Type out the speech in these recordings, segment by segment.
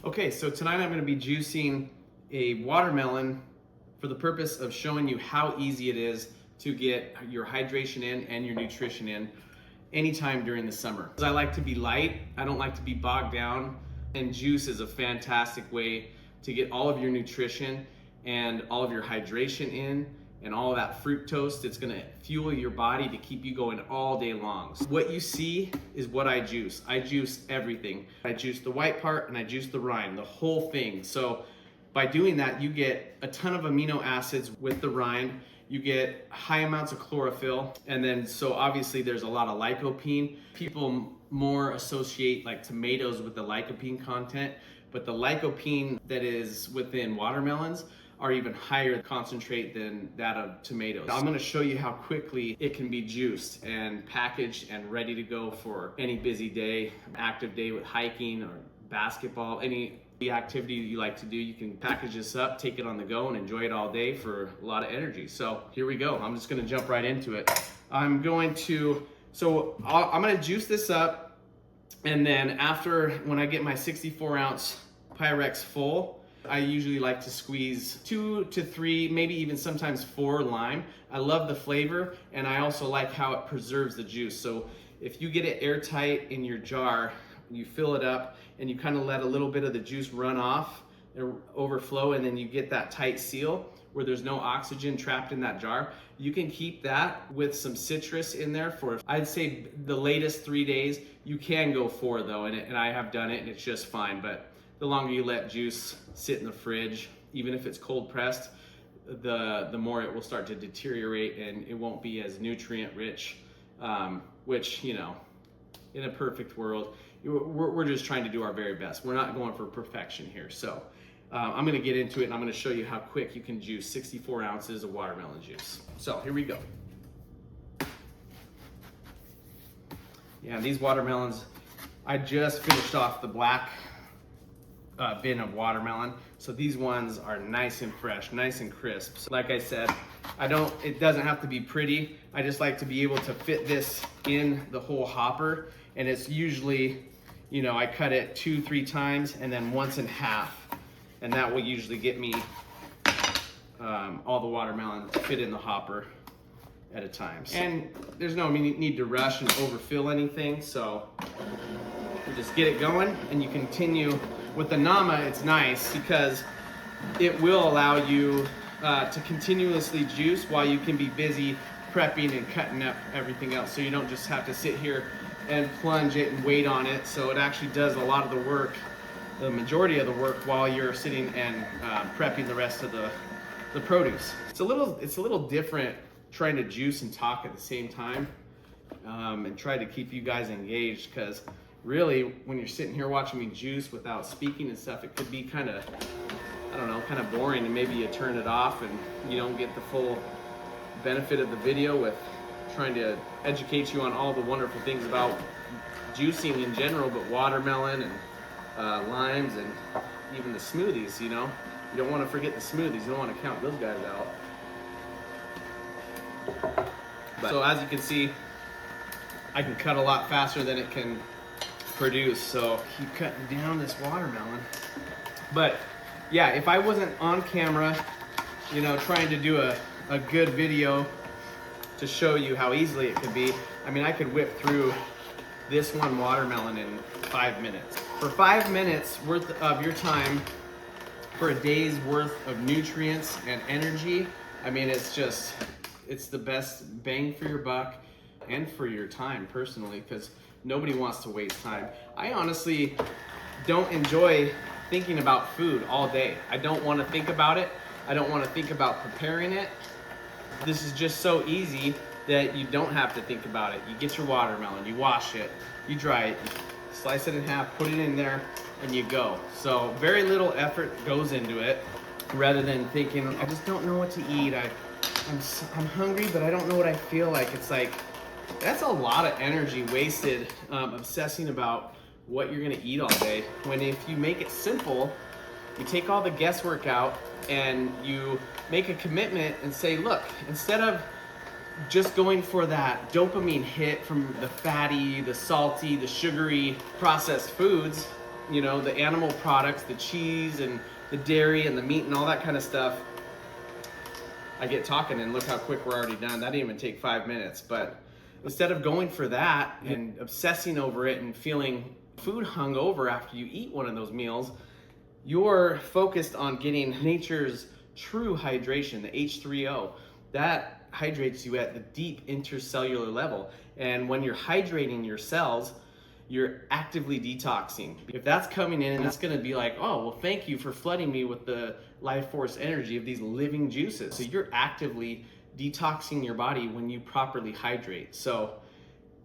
Okay, so tonight I'm going to be juicing a watermelon for the purpose of showing you how easy it is to get your hydration in and your nutrition in anytime during the summer. I like to be light, I don't like to be bogged down, and juice is a fantastic way to get all of your nutrition and all of your hydration in and all of that fructose. It's gonna fuel your body to keep you going all day long. So what you see is what I juice. I juice everything. I juice the white part and I juice the rind, the whole thing. So by doing that, you get a ton of amino acids with the rind. You get high amounts of chlorophyll, and then so obviously there's a lot of lycopene. People more associate like tomatoes with the lycopene content, but the lycopene that is within watermelons are even higher concentrate than that of tomatoes. I'm gonna show you how quickly it can be juiced and packaged and ready to go for any busy day, active day with hiking or basketball, any activity you like to do. You can package this up, take it on the go, and enjoy it all day for a lot of energy. So here we go. I'm just gonna jump right into it. I'm gonna juice this up, and then after, when I get my 64 ounce Pyrex full, I usually like to squeeze 2 to 3, maybe even sometimes 4 lime. I love the flavor, and I also like how it preserves the juice. So if you get it airtight in your jar, you fill it up and you kind of let a little bit of the juice run off and overflow, and then you get that tight seal where there's no oxygen trapped in that jar. You can keep that with some citrus in there for, I'd say, the latest 3 days. You can go 4 though, and I have done it and it's just fine. But the longer you let juice sit in the fridge, even if it's cold pressed, the more it will start to deteriorate and it won't be as nutrient rich, which, you know, in a perfect world, we're just trying to do our very best. We're not going for perfection here. So I'm gonna get into it and I'm gonna show you how quick you can juice 64 ounces of watermelon juice. So here we go. Yeah, these watermelons, I just finished off the black bin of watermelon. So these ones are nice and fresh, nice and crisp. So like I said, it doesn't have to be pretty. I just like to be able to fit this in the whole hopper. And it's usually, you know, I cut it 2-3 times and then once in half. And that will usually get me all the watermelon to fit in the hopper at a time. And there's no need to rush and overfill anything. So you just get it going and you continue. With the Nama, it's nice because it will allow you to continuously juice while you can be busy prepping and cutting up everything else. So you don't just have to sit here and plunge it and wait on it. So it actually does a lot of the work, the majority of the work, while you're sitting and prepping the rest of the produce. It's a little different trying to juice and talk at the same time, and try to keep you guys engaged, because really, when you're sitting here watching me juice without speaking and stuff, it could be kind of, I don't know, kind of boring, and maybe you turn it off and you don't get the full benefit of the video with trying to educate you on all the wonderful things about juicing in general, but watermelon and limes and even the smoothies, you know? You don't want to forget the smoothies. You don't want to count those guys out. So as you can see, I can cut a lot faster than it can produce, so keep cutting down this watermelon. But yeah, if I wasn't on camera, you know, trying to do a good video to show you how easily it could be, I mean, I could whip through this one watermelon in 5 minutes. For 5 minutes worth of your time, for a day's worth of nutrients and energy, I mean, it's the best bang for your buck and for your time personally, because nobody wants to waste time. I honestly don't enjoy thinking about food all day. I don't want to think about it. I don't want to think about preparing it. This is just so easy that you don't have to think about it. You get your watermelon, you wash it, you dry it, you slice it in half, put it in there, and you go. So very little effort goes into it, rather than thinking, I just don't know what to eat. I'm hungry, but I don't know what I feel like. It's like, that's a lot of energy wasted obsessing about what you're gonna eat all day, when if you make it simple, you take all the guesswork out and you make a commitment and say, look, instead of just going for that dopamine hit from the fatty, the salty, the sugary processed foods, you know, the animal products, the cheese and the dairy and the meat and all that kind of stuff, I get talking and look how quick we're already done. That didn't even take 5 minutes. But instead of going for that and obsessing over it and feeling food hungover after you eat one of those meals, you're focused on getting nature's true hydration, the H3O. That hydrates you at the deep intercellular level. And when you're hydrating your cells, you're actively detoxing. If that's coming in, that's gonna be like, oh, well, thank you for flooding me with the life force energy of these living juices. So you're actively detoxing your body when you properly hydrate. So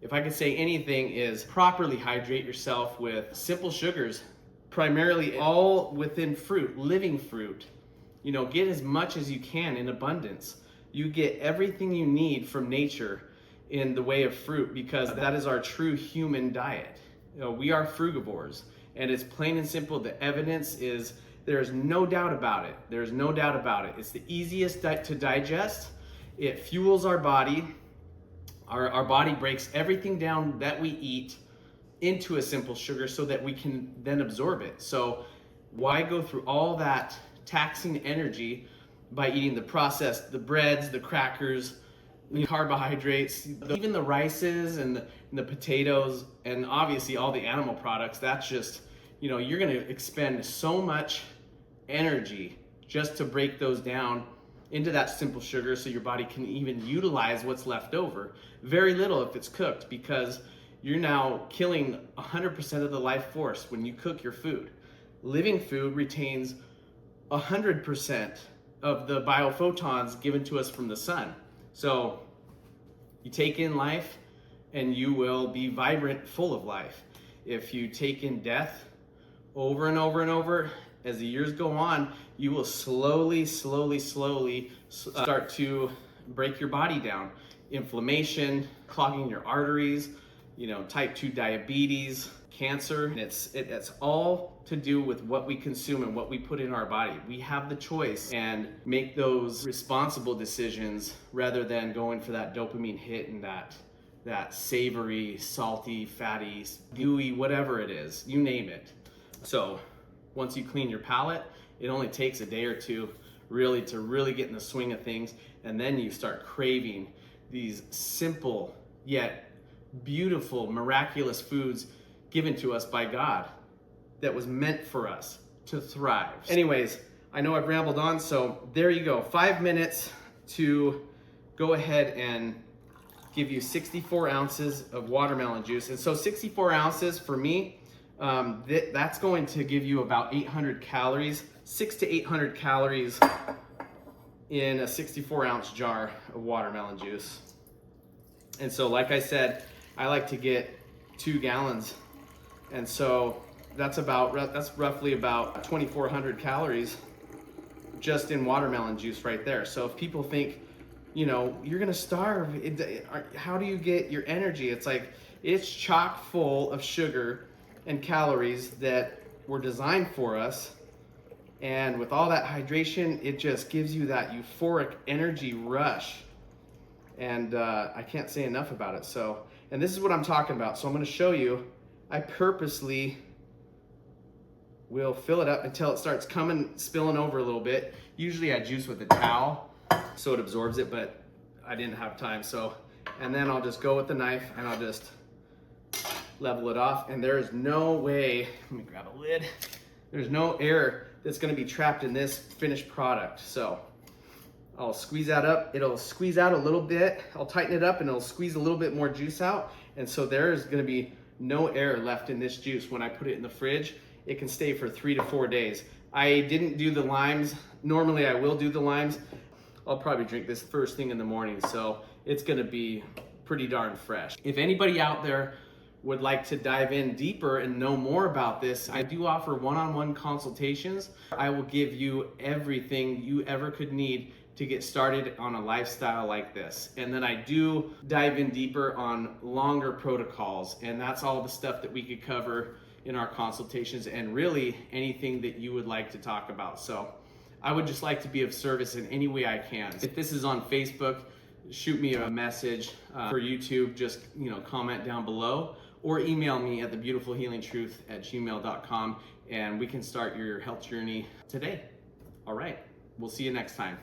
if I could say anything, is properly hydrate yourself with simple sugars, primarily all within fruit, living fruit. You know, get as much as you can in abundance. You get everything you need from nature in the way of fruit, because that is our true human diet. You know, we are frugivores, and it's plain and simple. The evidence is, there's no doubt about it. There's no doubt about it. It's the easiest to digest. It fuels our body. Our body breaks everything down that we eat into a simple sugar so that we can then absorb it. So why go through all that taxing energy by eating the processed, the breads, the crackers, the carbohydrates, even the rices and the potatoes, and obviously all the animal products? That's just, you know, you're gonna expend so much energy just to break those down into that simple sugar so your body can even utilize what's left over. Very little if it's cooked, because you're now killing 100% of the life force when you cook your food. Living food retains 100% of the biophotons given to us from the sun. So you take in life and you will be vibrant, full of life. If you take in death over and over and over, as the years go on, you will slowly start to break your body down. Inflammation, clogging your arteries, you know, type 2 diabetes, cancer. And it's all to do with what we consume and what we put in our body. We have the choice and make those responsible decisions rather than going for that dopamine hit and that savory, salty, fatty, gooey, whatever it is, you name it. So once you clean your palate, it only takes a day or two to really get in the swing of things, and then you start craving these simple yet beautiful, miraculous foods given to us by God that was meant for us to thrive. Anyways, I know I've rambled on, so there you go. 5 minutes to go ahead and give you 64 ounces of watermelon juice. And so 64 ounces for me, that's going to give you about 800 calories, 600 to 800 calories in a 64 ounce jar of watermelon juice. And so, like I said, I like to get 2 gallons. And so that's roughly about 2,400 calories just in watermelon juice right there. So if people think, you know, you're gonna starve, how do you get your energy? It's like, it's chock full of sugar and calories that were designed for us. And with all that hydration, it just gives you that euphoric energy rush. And I can't say enough about it. So, and this is what I'm talking about. So I'm gonna show you. I purposely will fill it up until it starts spilling over a little bit. Usually I juice with a towel so it absorbs it, but I didn't have time. So, and then I'll just go with the knife and I'll just level it off. And there is no way, let me grab a lid. There's no air that's gonna be trapped in this finished product. So I'll squeeze that up. It'll squeeze out a little bit. I'll tighten it up and it'll squeeze a little bit more juice out. And so there is gonna be no air left in this juice. When I put it in the fridge, it can stay for 3 to 4 days. I didn't do the limes. Normally I will do the limes. I'll probably drink this first thing in the morning, so it's gonna be pretty darn fresh. If anybody out there would like to dive in deeper and know more about this, I do offer one-on-one consultations. I will give you everything you ever could need to get started on a lifestyle like this. And then I do dive in deeper on longer protocols, and that's all the stuff that we could cover in our consultations, and really anything that you would like to talk about. So I would just like to be of service in any way I can. If this is on Facebook, shoot me a message. For YouTube, just comment down below, or email me at thebeautifulhealingtruth@gmail.com, and we can start your health journey today. All right, we'll see you next time.